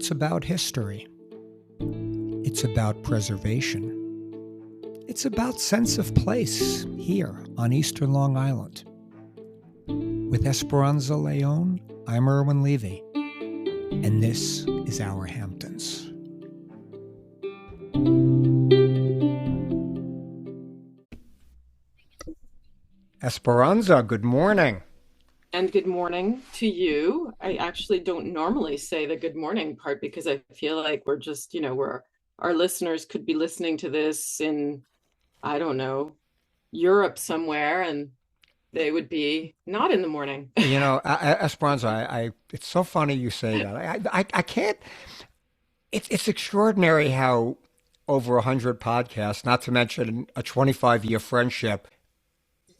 It's about history. It's about preservation. It's about sense of place here on Eastern Long Island. With Esperanza Leon, I'm Irwin Levy, and this is Our Hamptons. Esperanza, good morning. And good morning to you. I actually don't normally say the good morning part because I feel like we're just, our listeners could be listening to this in, I don't know, Europe somewhere, and they would be not in the morning. Esperanza, it's so funny you say that. I can't. It's extraordinary how over 100 podcasts, not to mention a 25-year friendship,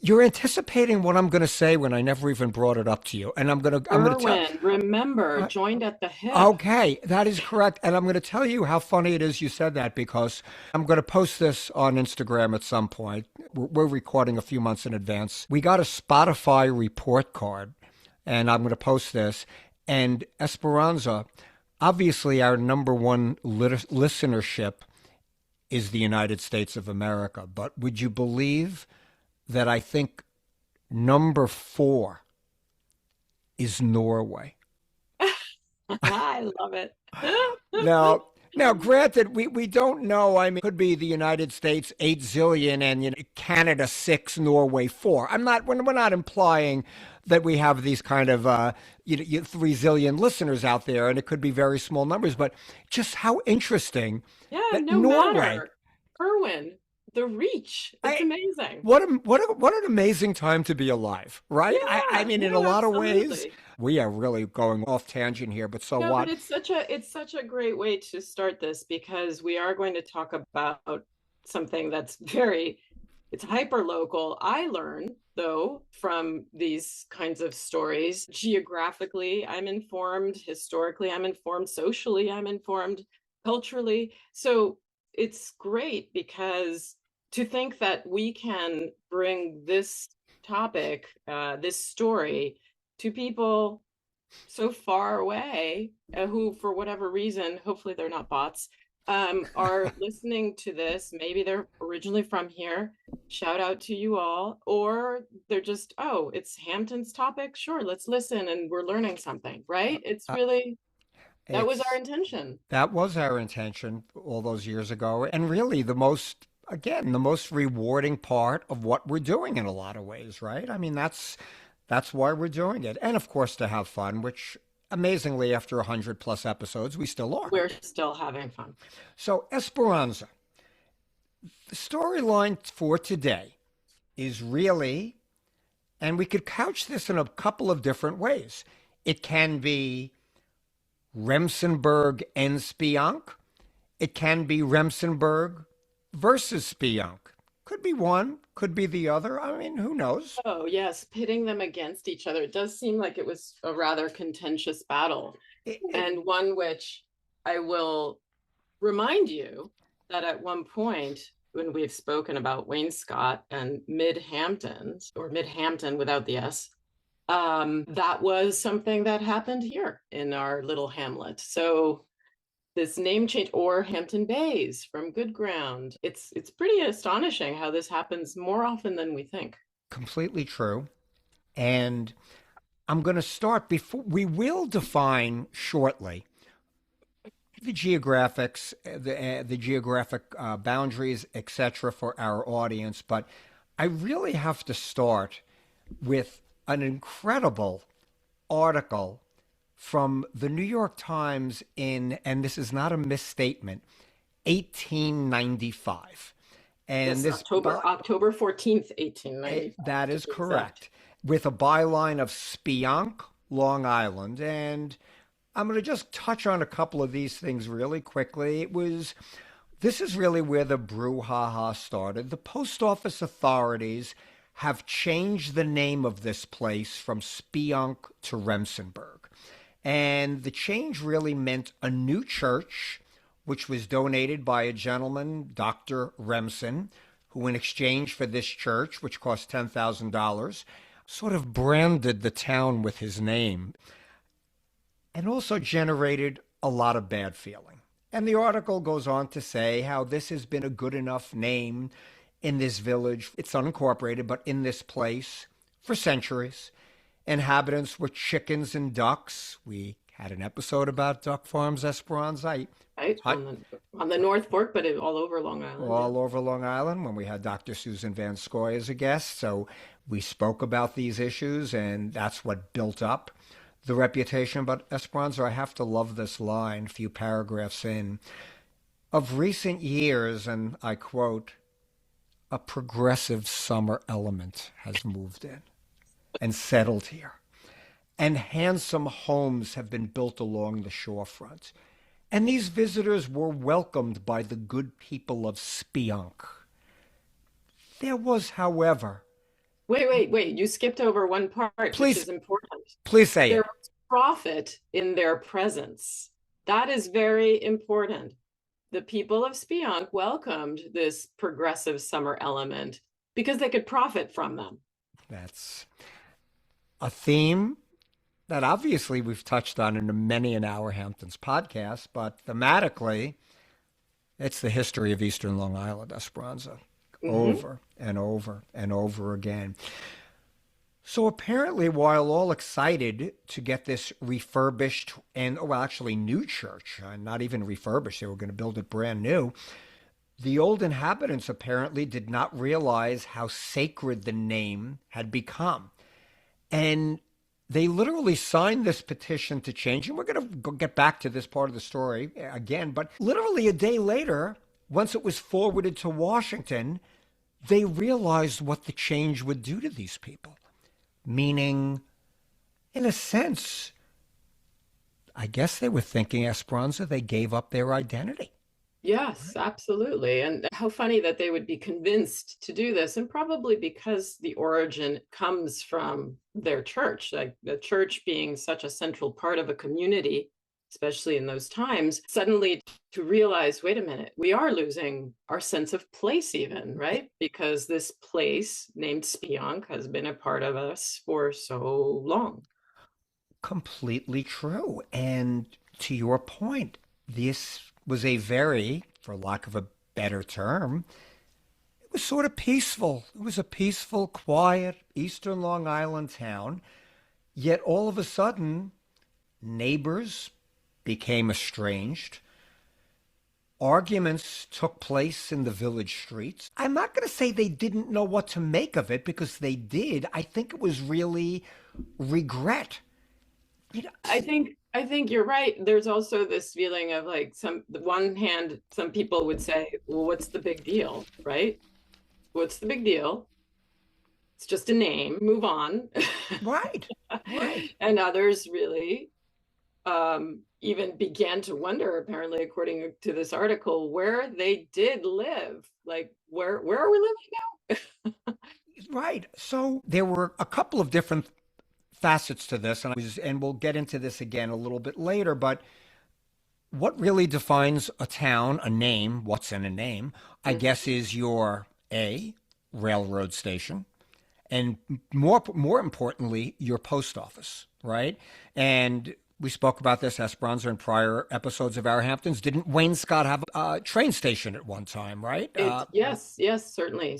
you're anticipating what I'm going to say when I never even brought it up to you. And I'm going to Irwin, remember, joined at the hip. Okay, that is correct. And I'm going to tell you how funny it is you said that, because I'm going to post this on Instagram at some point. We're recording a few months in advance. We got a Spotify report card, and I'm going to post this. And Esperanza, obviously our number one listenership is the United States of America. But would you believe that I think number 4 is Norway? I love it. Now, granted, we don't know. I mean, it could be the United States 8 zillion and Canada 6, Norway 4. We're not implying that we have these kind of 3 zillion listeners out there, and it could be very small numbers. But just how interesting! Yeah, that no Norway, matter. Irwin, the reach. It's amazing. What an amazing time to be alive, right? Yeah, I mean, in a lot of ways, absolutely. we are really going off tangent here, but so what? But it's such a great way to start this, because we are going to talk about something that's it's hyper local. I learn, though, from these kinds of stories. Geographically, I'm informed. Historically, I'm informed. Socially, I'm informed. Culturally. So it's great, because to think that we can bring this topic, this story, to people so far away, who, for whatever reason, hopefully they're not bots, are listening to this. Maybe they're originally from here. Shout out to you all. Or they're just, oh, it's Hampton's topic. Sure, let's listen, and we're learning something, right? That was our intention. That was our intention all those years ago. And really the most rewarding part of what we're doing in a lot of ways, right? I mean, that's why we're doing it. And of course, to have fun, which amazingly, after 100 plus episodes, we still are. We're still having fun. So, Esperanza, the storyline for today is really, and we could couch this in a couple of different ways. It can be Remsenburg and Speonk. It can be Remsenburg versus Speonk. Could be one, could be the other. I mean, who knows? Oh, yes, pitting them against each other. It does seem like it was a rather contentious battle, and one which I will remind you that at one point, when we've spoken about Wainscot and Mid-Hamptons, or Mid-Hampton without the S, that was something that happened here in our little hamlet. So this name change, or Hampton Bays from Good Ground. It's pretty astonishing how this happens more often than we think. Completely true. And I'm going to start before we will define shortly the geographics, the geographic boundaries, etc., for our audience. But I really have to start with an incredible article from the New York Times and this is not a misstatement, 1895. And yes, this October 14th, 1895. That is correct. With a byline of Speonk, Long Island. And I'm going to just touch on a couple of these things really quickly. This is really where the brouhaha started. The post office authorities have changed the name of this place from Speonk to Remsenburg. And the change really meant a new church, which was donated by a gentleman, Dr. Remsen, who in exchange for this church, which cost $10,000, sort of branded the town with his name, and also generated a lot of bad feeling. And the article goes on to say how this has been a good enough name in this village. It's unincorporated, but in this place for centuries. Inhabitants were chickens and ducks. We had an episode about duck farms, Esperanza. Right on the North Fork, but all over Long Island. All over Long Island when we had Dr. Susan Van Scoy as a guest. So we spoke about these issues, and that's what built up the reputation. But Esperanza, I have to love this line, a few paragraphs in. Of recent years, and I quote, a progressive summer element has moved in and settled here, and handsome homes have been built along the shorefront. And these visitors were welcomed by the good people of Speonk. There was, however... Wait. You skipped over one part, please, which is important. Please say there it. was profit in their presence. That is very important. The people of Speonk welcomed this progressive summer element because they could profit from them. That's a theme that obviously we've touched on in many an Our Hamptons podcast, but thematically, it's the history of Eastern Long Island, Esperanza, over and over and over again. So apparently, while all excited to get this refurbished and, well, actually new church, not even refurbished, they were going to build it brand new, the old inhabitants apparently did not realize how sacred the name had become. And they literally signed this petition to change. And we're going to get back to this part of the story again. But literally a day later, once it was forwarded to Washington, they realized what the change would do to these people. Meaning, in a sense, I guess they were thinking, Esperanza, they gave up their identity. Yes, absolutely. And how funny that they would be convinced to do this. And probably because the origin comes from their church, like the church being such a central part of a community, especially in those times, suddenly to realize, wait a minute, we are losing our sense of place even, right? Because this place named Speonk has been a part of us for so long. Completely true. And to your point, this was a very, for lack of a better term, it was sort of peaceful. It was a peaceful, quiet Eastern Long Island town. Yet all of a sudden, neighbors became estranged. Arguments took place in the village streets. I'm not going to say they didn't know what to make of it, because they did. I think it was really regret. You know, I think you're right. There's also this feeling of like the one hand, some people would say, well, what's the big deal, right? What's the big deal? It's just a name, move on. right. And others really even began to wonder, apparently, according to this article, where they did live. Like, where are we living now? Right. So there were a couple of different facets to this, and we'll get into this again a little bit later, but what really defines a town, a name, what's in a name, I guess, is your railroad station, and more importantly, your post office, right? And we spoke about this, Esperanza, in prior episodes of Our Hamptons. Didn't Wayne Scott have a train station at one time, right? Yes, certainly.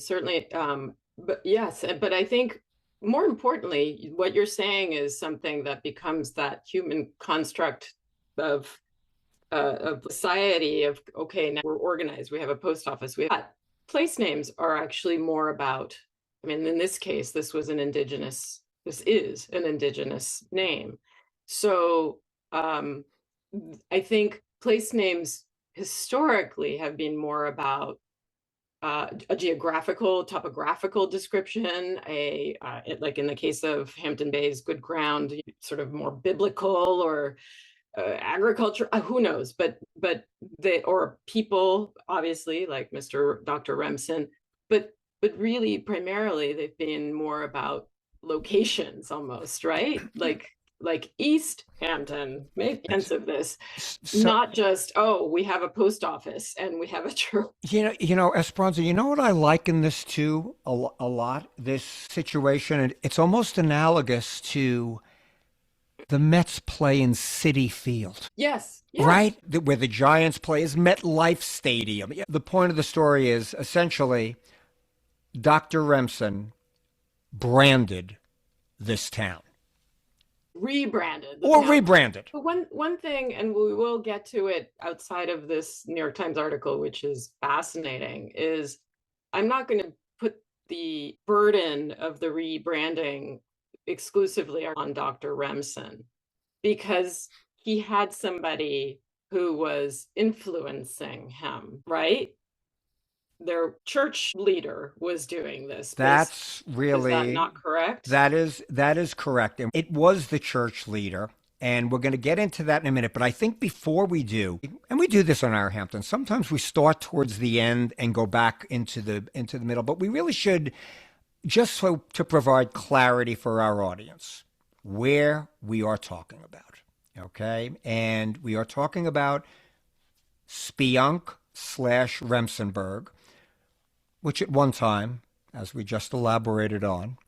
But yes, but I think more importantly, what you're saying is something that becomes that human construct of society of, okay, now we're organized, we have a post office. Place names are actually more about, I mean, in this case, this is an indigenous name. So I think place names historically have been more about a geographical, topographical description, like in the case of Hampton Bay's good ground, sort of more biblical or agriculture, who knows, but or people, obviously, like Dr. Remsen, but really primarily they've been more about locations almost, right? Like East Hampton, make sense of this. Not just, we have a post office and we have a church. You know, Esperanza, you know what I like in this too, a lot, this situation, and it's almost analogous to the Mets play in Citi Field. Yes, yes. Right? Where the Giants play is MetLife Stadium. The point of the story is essentially Dr. Remsen branded this town. Rebranded the Or town. rebranded. But one thing, and we will get to it outside of this New York Times article, which is fascinating, is I'm not going to put the burden of the rebranding exclusively on Dr. Remsen, because he had somebody who was influencing him, right? Their church leader was doing this. That's Is that really not correct? that is correct. And it was the church leader. And we're going to get into that in a minute. But I think before we do, and we do this on our Hampton, sometimes we start towards the end and go back into the middle. But we really should, just so to provide clarity for our audience, where we are talking about. Okay? And we are talking about Speonk/Remsenburg, which at one time, as we just elaborated on,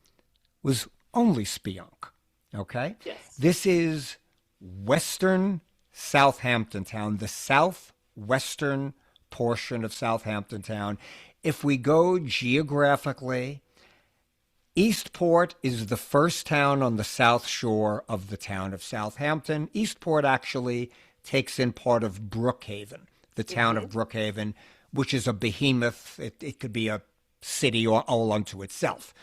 was only Speonk. Okay? Yes. This is western Southampton town, the southwestern portion of Southampton town. If we go geographically, Eastport is the first town on the south shore of the town of Southampton. Eastport actually takes in part of Brookhaven, the town of Brookhaven, which is a behemoth. It could be a city all unto itself.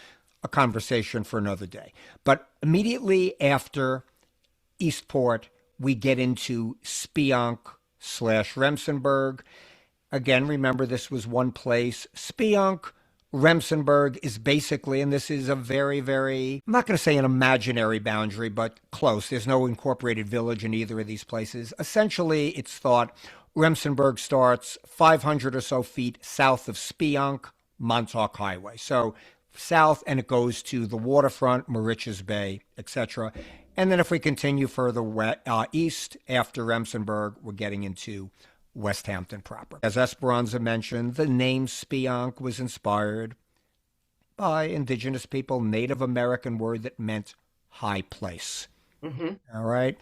A conversation for another day. But immediately after Eastport, we get into Speonk/Remsenburg. Again, remember this was one place. Speonk, Remsenburg is basically, and this is a very, very, I'm not going to say an imaginary boundary, but close. There's no incorporated village in either of these places. Essentially, it's thought Remsenburg starts 500 or so feet south of Speonk, Montauk Highway. So south, and it goes to the waterfront, Mauritius Bay, etc. And then if we continue further east after Remsenburg, we're getting into West Hampton proper. As Esperanza mentioned, the name Speonk was inspired by indigenous people, Native American word that meant high place. All right.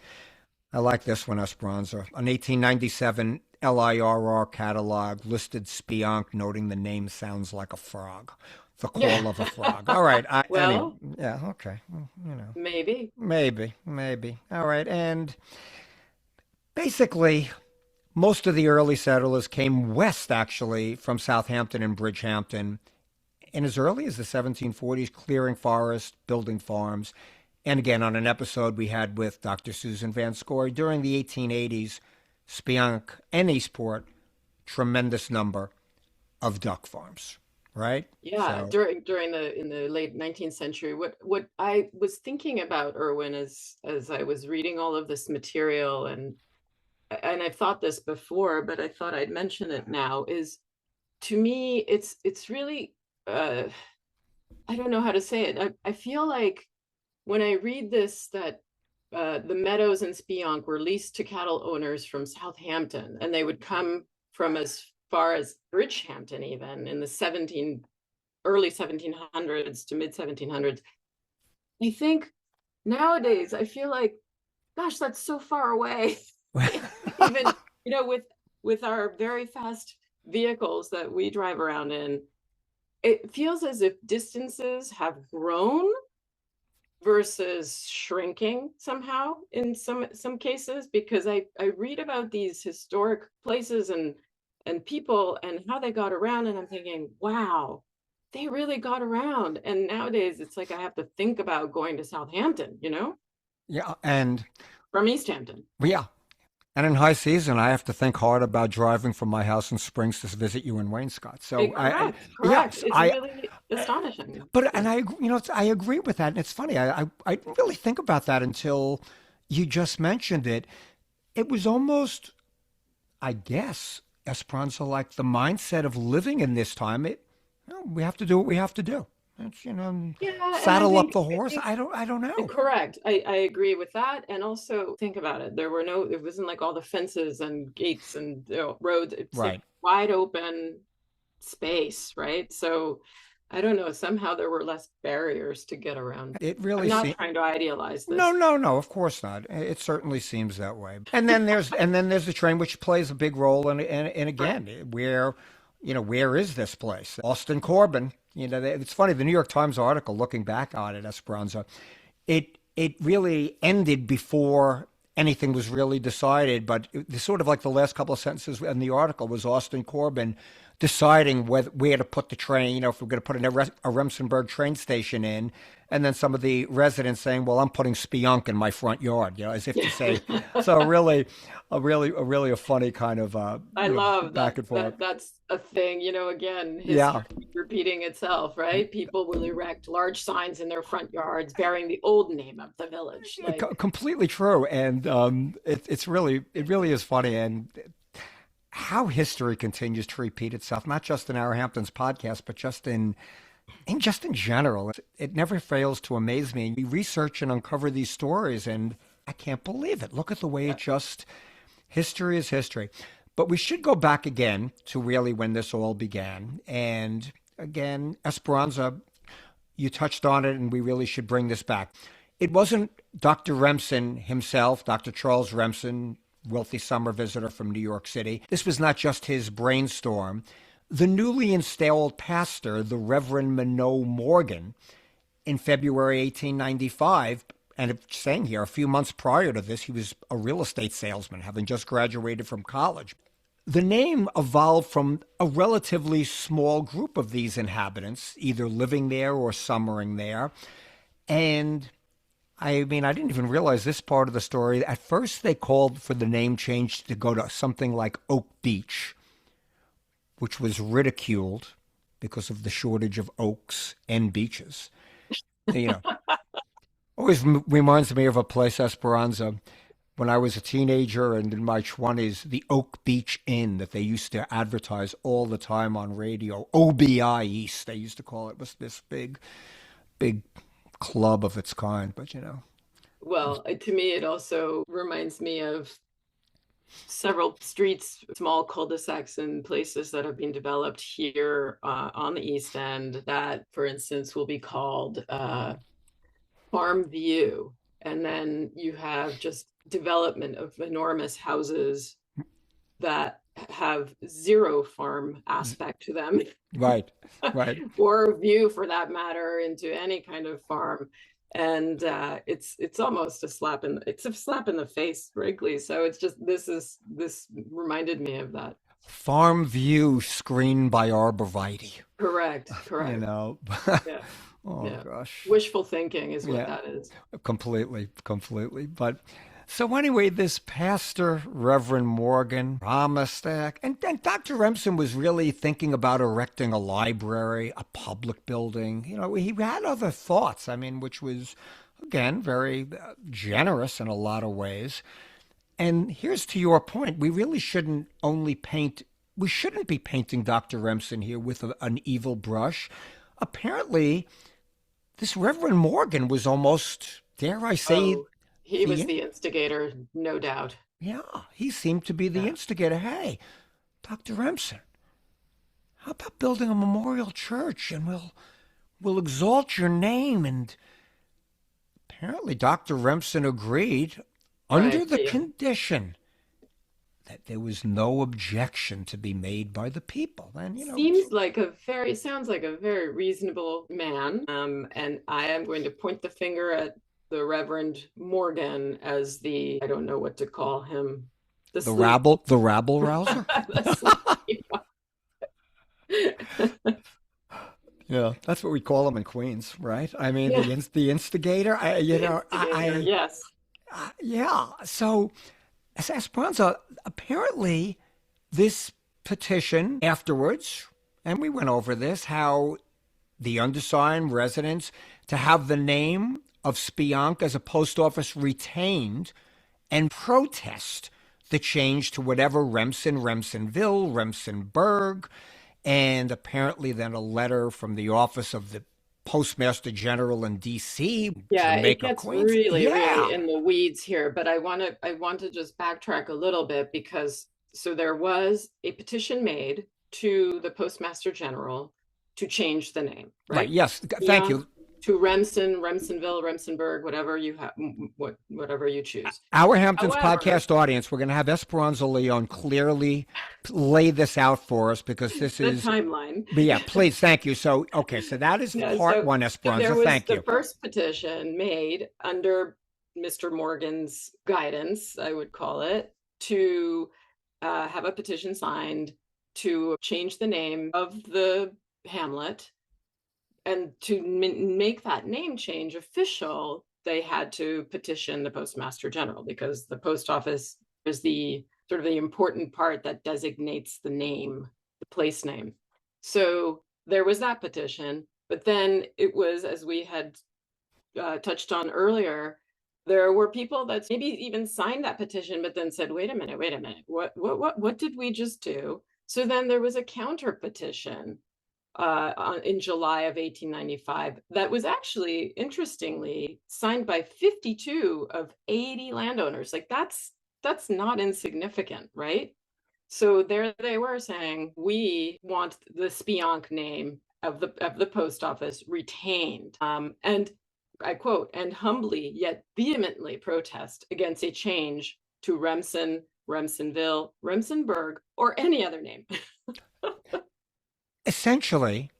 I like this one, Esperanza. An 1897 LIRR catalog listed Speonk, noting the name sounds like a frog. The call of a frog. All right. Well, yeah, okay. maybe. Maybe. All right. And basically, most of the early settlers came west, actually, from Southampton and Bridgehampton. And as early as the 1740s, clearing forests, building farms. And again, on an episode we had with Dr. Susan Van Scoy, during the 1880s, Speonk and Eastport, tremendous number of duck farms. Right? Yeah, So, during in the late 19th century, what I was thinking about, Irwin, as I was reading all of this material, and I've thought this before, but I thought I'd mention it now, is, to me, it's really I don't know how to say it. I feel like when I read this, that the meadows in Speonk were leased to cattle owners from Southampton, and they would come from as far as Bridgehampton, even in the early 1700s to mid 1700s. I think nowadays I feel like, gosh, that's so far away. Even, with our very fast vehicles that we drive around in, it feels as if distances have grown versus shrinking somehow in some cases, because I read about these historic places and people and how they got around, and I'm thinking, wow, they really got around. And nowadays it's like I have to think about going to Southampton, yeah, and from East Hampton. yeah. And in high season, I have to think hard about driving from my house in Springs to visit you in Wainscott. So Correct. yes, It's really astonishing. But and I, I agree with that. And it's funny. I didn't really think about that until you just mentioned it. It was almost, I guess, Esperanza, like the mindset of living in this time. We have to do what we have to do. It's, Yeah, saddle up the horse. I don't know. Correct. I agree with that. And also think about it. It wasn't like all the fences and gates and roads. It's Right. like wide open space, right? So I don't know, somehow there were less barriers to get around. It I'm really not seems. trying to idealize No, this. no, no, of course not. It certainly seems that way. And then there's the train, which plays a big role in Right. again, where is this place? Austin Corbin. It's funny, the New York Times article looking back on it, Esperanza, it really ended before anything was really decided, but sort of like the last couple of sentences in the article was Austin Corbin deciding where to put the train, if we're going to put a Remsenburg train station in, and then some of the residents saying, "Well, I'm putting Speonk in my front yard," as if to say. So really, a funny kind of I love that back and forth. that's a thing, again, history Yeah, repeating itself, right? People will erect large signs in their front yards bearing the old name of the village. completely true, and it really is funny, and how history continues to repeat itself, not just in our Hamptons podcast, but just in general. It never fails to amaze me. We research and uncover these stories, and I can't believe it. Look at the way Yeah. history is history. But we should go back again to really when this all began. And again, Esperanza, you touched on it, and we really should bring this back. It wasn't Dr. Remsen himself, Dr. Charles Remsen, wealthy summer visitor from New York City. This was not just his brainstorm. The newly installed pastor, the Reverend Minot Morgan, in February 1895, and it's saying here, a few months prior to this, he was a real estate salesman, having just graduated from college. The name evolved from a relatively small group of these inhabitants, either living there or summering there. And I mean, I didn't even realize this part of the story. At first, they called for the name change to go to something like Oak Beach, which was ridiculed because of the shortage of oaks and beaches. You know, always reminds me of a place, Esperanza, when I was a teenager and in my 20s, the Oak Beach Inn that they used to advertise all the time on radio, OBI East, they used to call it, was this big, big club of its kind. But, Well, to me, it also reminds me of several streets, small cul-de-sacs and places that have been developed here on the East End that, for instance, will be called Farm View. And then you have just development of enormous houses that have zero farm aspect to them, right, right. or view for that matter into any kind of farm. And it's almost a slap in the face, frankly. So it's just this reminded me of that. Farm view screened by arborvitae, Correct, you correct. know. Yeah, Oh, yeah. gosh. Wishful thinking is what Yeah, that is. completely, completely. But so anyway, this pastor, Reverend Morgan, promised that, and Dr. Remsen was really thinking about erecting a library, a public building. He had other thoughts, I mean, which was, again, very generous in a lot of ways. And here's to your point, we shouldn't be painting Dr. Remsen here with an evil brush. Apparently, this Reverend Morgan was almost, dare I say, Oh, he was the the instigator, no doubt. yeah, he seemed to be the Yeah. instigator. Hey, Dr. Remsen, how about building a memorial church and we'll exalt your name? And apparently Dr. Remsen agreed under Right. the Yeah. condition that there was no objection to be made by the people. And Sounds like a very reasonable man. And I am going to point the finger at the Reverend Morgan as I don't know what to call him, the the sleep, rabble rouser. the sleep. Yeah, that's what we call them in Queens, right? I mean, Yeah, the instigator. the instigator. Yes. Yeah. So, as Esperanza, apparently, this petition afterwards, and we went over this, how the undersigned residents to have the name of Speonk as a post office retained and protest the change to whatever Remsen, Remsenville, Remsenburg, and apparently then a letter from the office of the Postmaster General in D.C. Yeah, it Jamaica, gets Queens. really, really Yeah, in the weeds here, but I want to just backtrack a little bit because so there was a petition made to the Postmaster General to change the name, Right. right? Yes. Thank Speonk you. to Remsen, Remsenville, Remsenburg, whatever you have, whatever you choose. Our Hamptons However, podcast audience, we're going to have Esperanza Leon clearly lay this out for us because this the is, timeline. but yeah, please, thank you. So, okay, so that is Yeah, part so one, there Esperanza. was Thank the you. first petition made under Mr. Morgan's guidance, I would call it, to have a petition signed to change the name of the hamlet. And to make that name change official, they had to petition the Postmaster General, because the post office is the sort of the important part that designates the name, the place name. So there was that petition, but then it was, as we had touched on earlier, there were people that maybe even signed that petition, but then said, wait a minute, what did we just do? So then there was a counter petition in July of 1895 that was actually, interestingly, signed by 52 of 80 landowners. Like that's not insignificant, right? So there they were saying, we want the Speonk name of the post office retained. And I quote, and humbly yet vehemently protest against a change to Remsen, Remsenville, Remsenburg, or any other name. Essentially,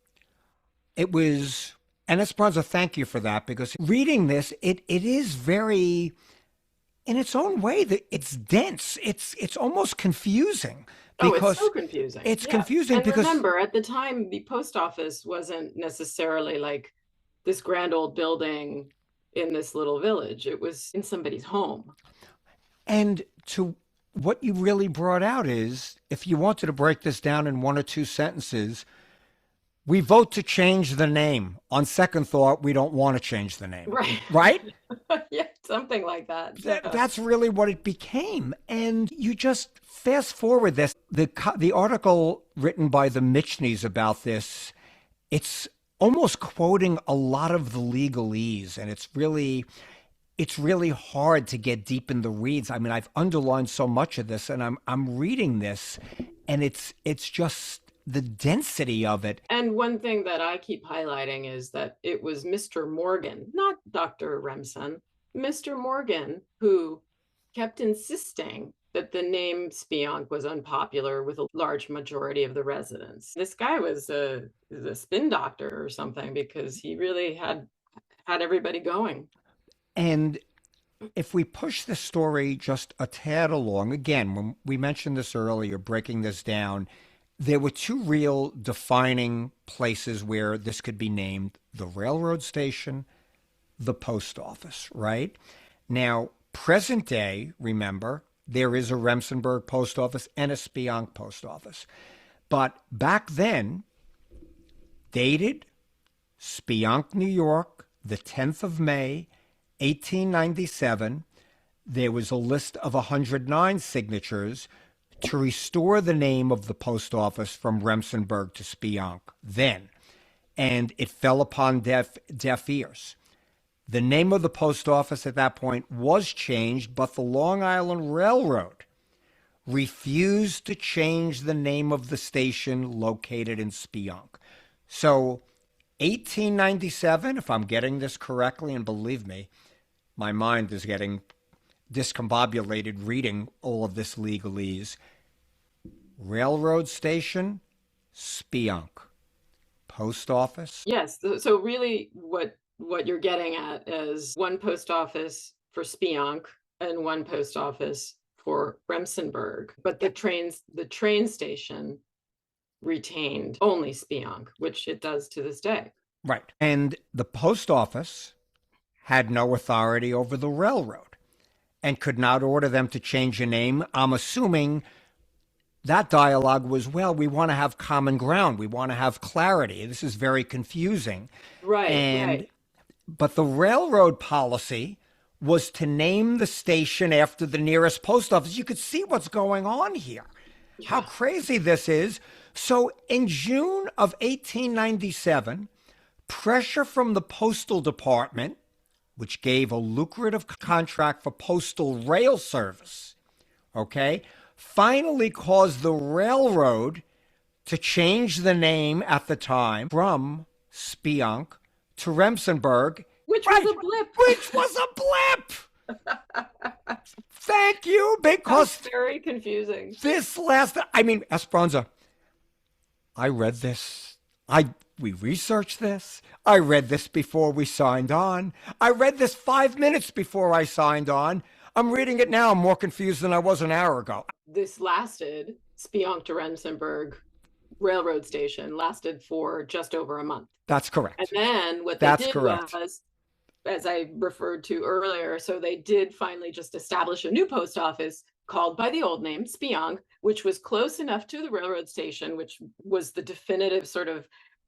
it was, and Esperanza, thank you for that because reading this, it is very, in its own way, that it's dense. It's almost confusing Oh, it's because so confusing. it's Yeah. confusing And because remember, at the time, the post office wasn't necessarily like this grand old building in this little village. It was in somebody's home. and to what you really brought out is if you wanted to break this down in one or two sentences, we vote to change the name. On second thought, we don't want to change the name. Right. Right? Yeah, something like that. Yeah. That's really what it became. And you just fast forward this. The article written by the Michneys about this, it's almost quoting a lot of the legalese, and it's really hard to get deep in the weeds. I mean, I've underlined so much of this, and I'm reading this, and it's just the density of it. And one thing that I keep highlighting is that it was Mr. Morgan, not Dr. Remsen, Mr. Morgan, who kept insisting that the name Speonk was unpopular with a large majority of the residents. This guy was a spin doctor or something, because he really had everybody going. And if we push the story just a tad along, again, when we mentioned this earlier, breaking this down, there were two real defining places where this could be named: the railroad station, the post office, right? Now, present day, remember, there is a Remsenburg post office and a Speonk post office. But back then, dated Speonk, New York, the 10th of May, 1897, there was a list of 109 signatures to restore the name of the post office from Remsenburg to Speonk then, and it fell upon deaf ears. The name of the post office at that point was changed, but the Long Island Railroad refused to change the name of the station located in Speonk. So 1897, if I'm getting this correctly, and believe me, my mind is getting discombobulated reading all of this legalese. Railroad station, Speonk. Post office. Yes. So really what you're getting at is one post office for Speonk and one post office for Remsenburg. But the train station retained only Speonk, which it does to this day. Right. And the post office had no authority over the railroad and could not order them to change a name. I'm assuming that dialogue was, well, we want to have common ground. We want to have clarity. This is very confusing. Right, and right. But the railroad policy was to name the station after the nearest post office. You could see what's going on here. Yeah. How crazy this is. So in June of 1897, pressure from the Postal Department, which gave a lucrative contract for postal rail service, okay, finally caused the railroad to change the name at the time from Speonk to Remsenburg. Which Right, was a blip. which was a blip. Thank you, because That's very confusing. Esperanza, I read this. We researched this. I read this before we signed on. I read this 5 minutes before I signed on. I'm reading it now. I'm more confused than I was an hour ago. This lasted, Speonk to Remsenburg railroad station lasted for just over a month. That's correct. And then what they did was, as I referred to earlier, so they did finally just establish a new post office called by the old name, Speonk, which was close enough to the railroad station, which was the definitive sort of,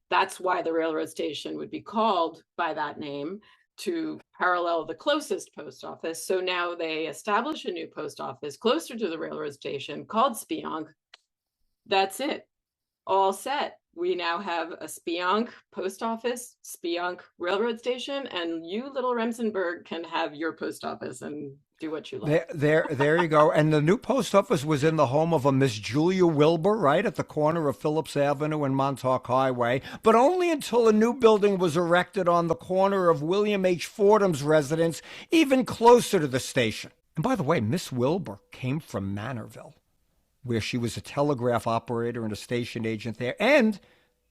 that's why the railroad station would be called by that name, to parallel the closest post office. So now they establish a new post office closer to the railroad station called Speonk. That's it. All set. We now have a Speonk post office, Speonk railroad station, and you, little Remsenburg, can have your post office and do what you like. There you go. And the new post office was in the home of a Miss Julia Wilbur, right at the corner of Phillips Avenue and Montauk Highway, but only until a new building was erected on the corner of William H. Fordham's residence, even closer to the station. And by the way, Miss Wilbur came from Manorville, where she was a telegraph operator and a station agent there, and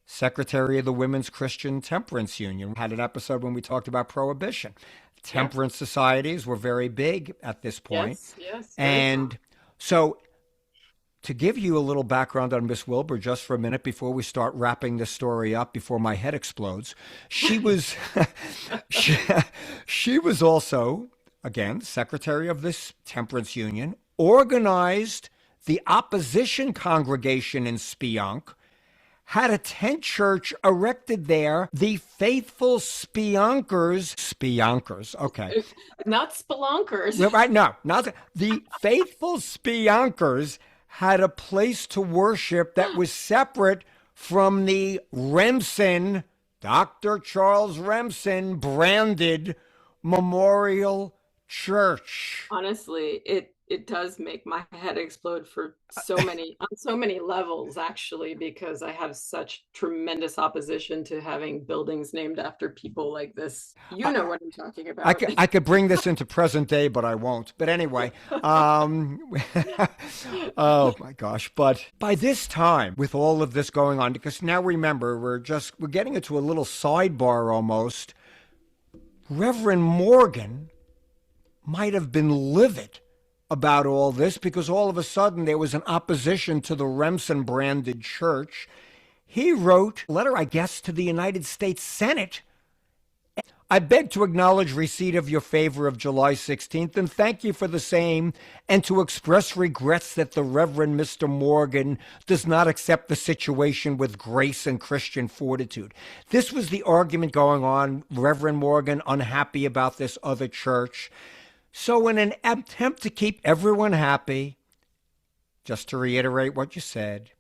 secretary of the Women's Christian Temperance Union. We had an episode when we talked about prohibition. Temperance societies were very big at this point. Yes. And so to give you a little background on Miss Wilbur just for a minute before we start wrapping this story up, before my head explodes, she was she was also, again, secretary of this temperance union, organized the opposition congregation in Speonk, had a tent church erected there. The faithful Speonkers, okay. Not spelunkers. Right, no, not the faithful Speonkers had a place to worship that was separate from the Remsen, Dr. Charles Remsen branded memorial church. Honestly, it does make my head explode for on so many levels, actually, because I have such tremendous opposition to having buildings named after people like this. You know what I'm talking about. I could bring this into present day, but I won't. But anyway, oh my gosh. But by this time, with all of this going on, because now remember, we're getting into a little sidebar almost, Reverend Morgan might have been livid about all this, because all of a sudden there was an opposition to the Remsen branded church. He wrote a letter, I guess, to the United States Senate. I beg to acknowledge receipt of your favor of July 16th and thank you for the same, and to express regrets that the Reverend Mr. Morgan does not accept the situation with grace and Christian fortitude. This was the argument going on. Reverend Morgan unhappy about this other church. So in an attempt to keep everyone happy, just to reiterate what you said,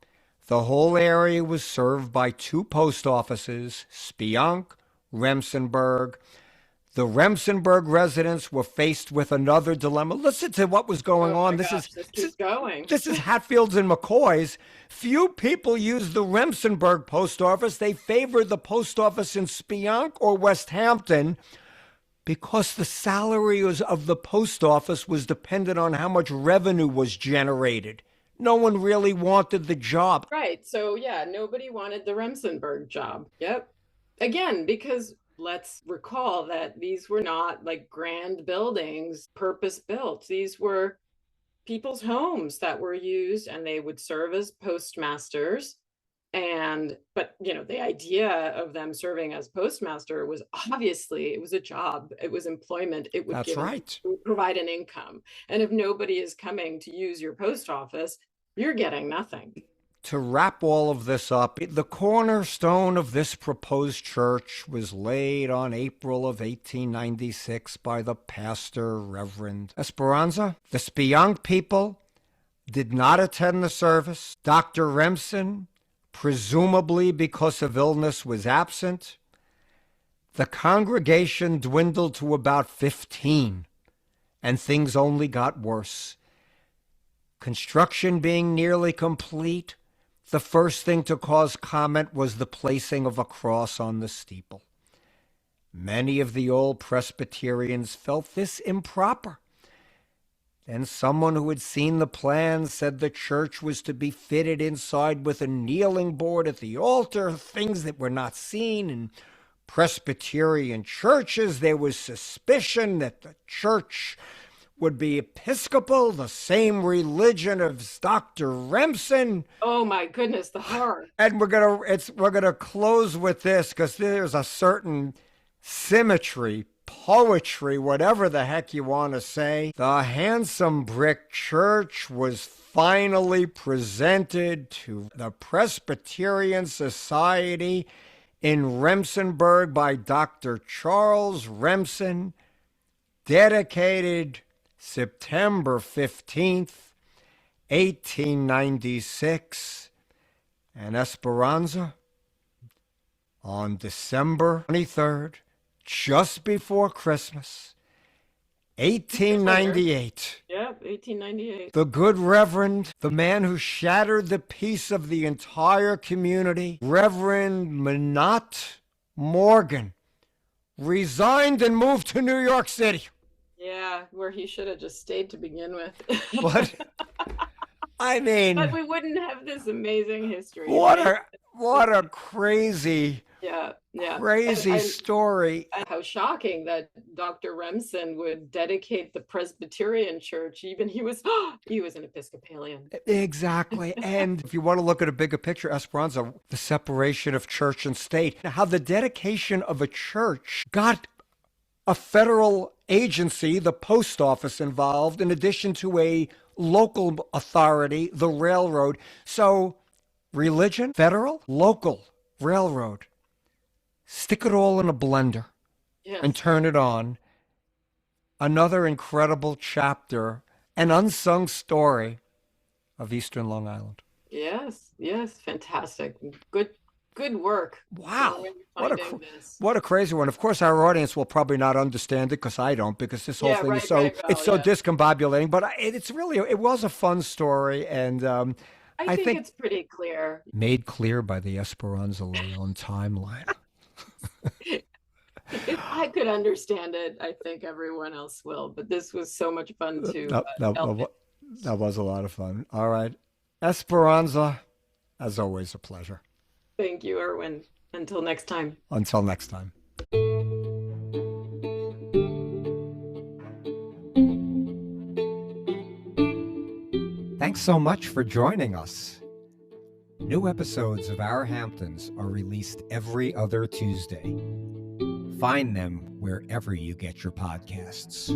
the whole area was served by two post offices, Speonk, Remsenburg. The Remsenburg residents were faced with another dilemma. Listen to what was going on. This is Hatfields and McCoys. Few people used the Remsenburg post office. They favored the post office in Speonk or West Hampton, because the salary of the post office was dependent on how much revenue was generated. No one really wanted the job. Right. So, yeah, nobody wanted the Remsenburg job. Yep. Again, because let's recall that these were not like grand buildings, purpose built. These were people's homes that were used, and they would serve as postmasters. But the idea of them serving as postmaster was obviously, it was a job, it was employment, it would provide an income. And if nobody is coming to use your post office, you're getting nothing. To wrap all of this up, the cornerstone of this proposed church was laid on April of 1896 by the pastor, Reverend Esperanza. The Speonk people did not attend the service. Dr. Remsen, presumably because of illness, was absent. The congregation dwindled to about 15, and things only got worse. Construction being nearly complete, The first thing to cause comment was the placing of a cross on the steeple. Many of the old Presbyterians felt this improper. Then someone who had seen the plans said the church was to be fitted inside with a kneeling board at the altar, things that were not seen in Presbyterian churches. There was suspicion that the church would be Episcopal, the same religion as Dr. Remsen. Oh my goodness, the horror. And we're gonna close with this because there's a certain symmetry, poetry, whatever the heck you want to say. The handsome brick church was finally presented to the Presbyterian Society in Remsenburg by Dr. Charles Remsen, dedicated September 15th, 1896, and Esperanza on December 23rd, just before Christmas, 1898. Yep, 1898. The good Reverend, the man who shattered the peace of the entire community, Reverend Minot Morgan, resigned and moved to New York City. Yeah, where he should have just stayed to begin with. But I mean, but we wouldn't have this amazing history. What a crazy, crazy story. And how shocking that Dr. Remsen would dedicate the Presbyterian church. Even he was an Episcopalian. Exactly. And if you want to look at a bigger picture, Esperanza, the separation of church and state, how the dedication of a church got a federal agency, the post office, involved, in addition to a local authority, the railroad. So religion, federal, local, railroad. Stick it all in a blender and turn it on. Another incredible chapter, an unsung story of Eastern Long Island. Yes, fantastic. Good work. Wow. What a crazy one. Of course, our audience will probably not understand it because I don't, because this whole thing is so discombobulating. But it was a fun story. And I think it's pretty clear. Made clear by the Esperanza Leon timeline. If I could understand it, I think everyone else will. But this was so much fun too. That was a lot of fun. All right. Esperanza, as always, a pleasure. Thank you, Irwin. Until next time. Until next time. Thanks so much for joining us. New episodes of Our Hamptons are released every other Tuesday. Find them wherever you get your podcasts.